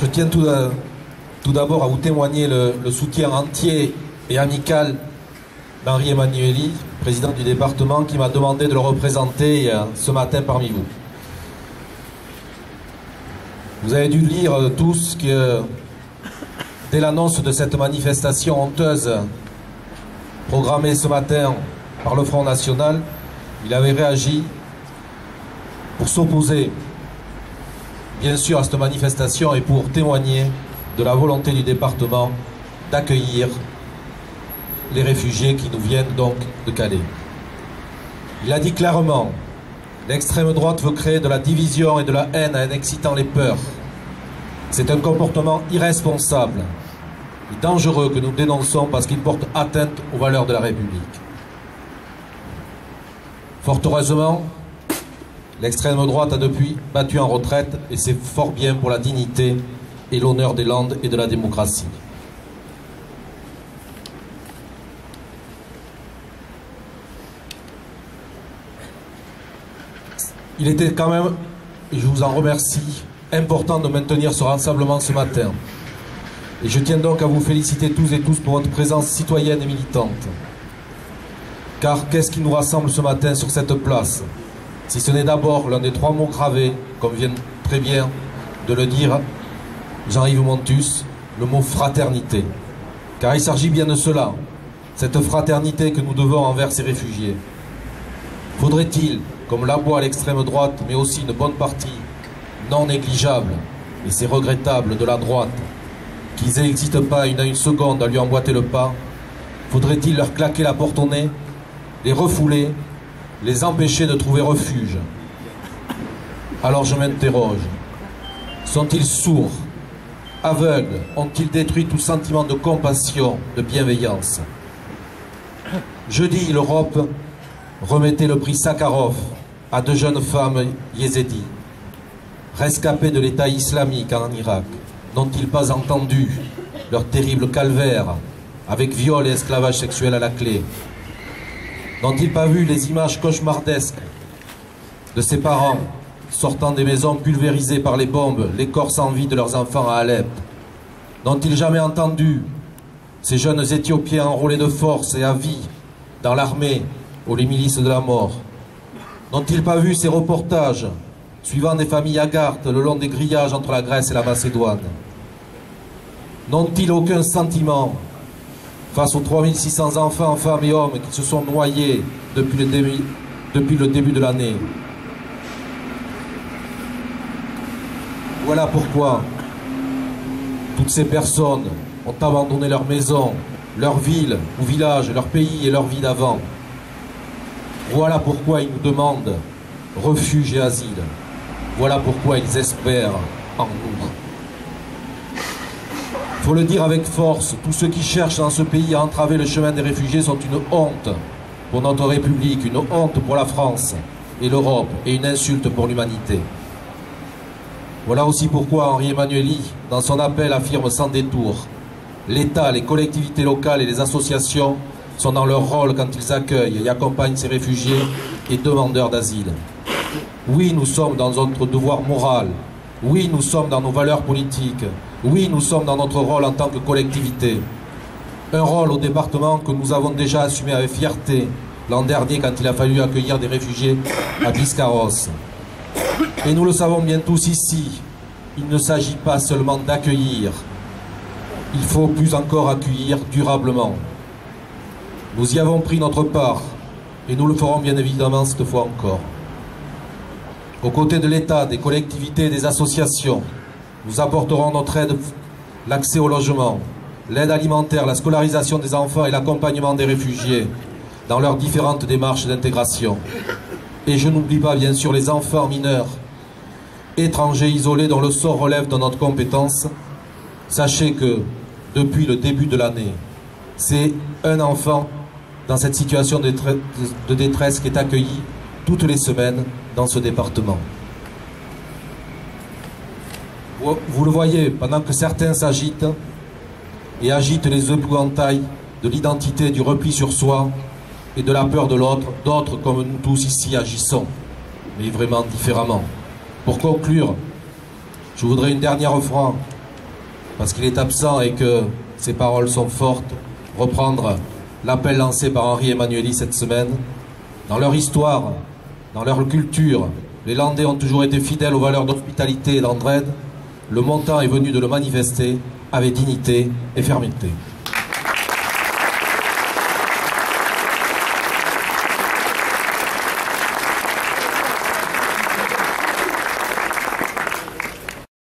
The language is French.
Je tiens tout d'abord à vous témoigner le soutien entier et amical d'Henri Emmanuelli, président du département, qui m'a demandé de le représenter ce matin parmi vous. Vous avez dû lire tous que dès l'annonce de cette manifestation honteuse programmée ce matin par le Front National, il avait réagi pour s'opposer bien sûr à cette manifestation et pour témoigner de la volonté du département d'accueillir les réfugiés qui nous viennent donc de Calais. Il a dit clairement: l'extrême droite veut créer de la division et de la haine en excitant les peurs. C'est un comportement irresponsable et dangereux que nous dénonçons parce qu'il porte atteinte aux valeurs de la République. Fort heureusement, l'extrême droite a depuis battu en retraite et c'est fort bien pour la dignité et l'honneur des Landes et de la démocratie. Il était quand même, et je vous en remercie, important de maintenir ce rassemblement ce matin. Et je tiens donc à vous féliciter tous et tous pour votre présence citoyenne et militante. Car qu'est-ce qui nous rassemble ce matin sur cette place, si ce n'est d'abord l'un des trois mots gravés, comme vient très bien de le dire Jean-Yves Montus, le mot fraternité. Car il s'agit bien de cela, cette fraternité que nous devons envers ces réfugiés. Faudrait-il, comme l'aboie l'extrême droite, mais aussi une bonne partie non négligeable, et c'est regrettable, de la droite, qu'ils n'hésitent pas une seconde à lui emboîter le pas, faudrait-il leur claquer la porte au nez, les refouler, les empêcher de trouver refuge? Alors je m'interroge, sont-ils sourds, aveugles, ont-ils détruit tout sentiment de compassion, de bienveillance? Jeudi, l'Europe remettait le prix Sakharov à deux jeunes femmes yézidis, rescapées de l'État islamique en Irak. N'ont-ils pas entendu leur terrible calvaire avec viol et esclavage sexuel à la clé? N'ont-ils pas vu les images cauchemardesques de ces parents sortant des maisons pulvérisées par les bombes, les corps sans vie de leurs enfants à Alep? N'ont-ils jamais entendu ces jeunes Éthiopiens enrôlés de force et à vie dans l'armée ou les milices de la mort? N'ont-ils pas vu ces reportages suivant des familles hagardes le long des grillages entre la Grèce et la Macédoine? N'ont-ils aucun sentiment face aux 3600 enfants, femmes et hommes qui se sont noyés depuis le début de l'année? Voilà pourquoi toutes ces personnes ont abandonné leur maison, leur ville ou village, leur pays et leur vie d'avant. Voilà pourquoi ils nous demandent refuge et asile. Voilà pourquoi ils espèrent en nous. Il faut le dire avec force, tous ceux qui cherchent dans ce pays à entraver le chemin des réfugiés sont une honte pour notre République, une honte pour la France et l'Europe et une insulte pour l'humanité. Voilà aussi pourquoi Henri Emmanuelli, dans son appel, affirme sans détour: l'État, les collectivités locales et les associations sont dans leur rôle quand ils accueillent et accompagnent ces réfugiés et demandeurs d'asile. Oui, nous sommes dans notre devoir moral. Oui, nous sommes dans nos valeurs politiques. Oui, nous sommes dans notre rôle en tant que collectivité. Un rôle au département que nous avons déjà assumé avec fierté l'an dernier quand il a fallu accueillir des réfugiés à Biscarrosse. Et nous le savons bien tous ici, il ne s'agit pas seulement d'accueillir. Il faut plus encore accueillir durablement. Nous y avons pris notre part et nous le ferons bien évidemment cette fois encore. Aux côtés de l'État, des collectivités et des associations, nous apporterons notre aide, l'accès au logement, l'aide alimentaire, la scolarisation des enfants et l'accompagnement des réfugiés dans leurs différentes démarches d'intégration. Et je n'oublie pas bien sûr les enfants mineurs, étrangers isolés dont le sort relève de notre compétence. Sachez que depuis le début de l'année, c'est un enfant dans cette situation de détresse qui est accueilli toutes les semaines dans ce département. Vous le voyez, pendant que certains s'agitent et agitent les épouvantails de l'identité, du repli sur soi et de la peur de l'autre, d'autres, comme nous tous ici, agissons, mais vraiment différemment. Pour conclure, je voudrais une dernière fois parce qu'il est absent et que ses paroles sont fortes, reprendre l'appel lancé par Henri Emmanuelli cette semaine. Dans leur histoire, dans leur culture, les Landais ont toujours été fidèles aux valeurs d'hospitalité et d'entraide. Le montant est venu de le manifester avec dignité et fermeté.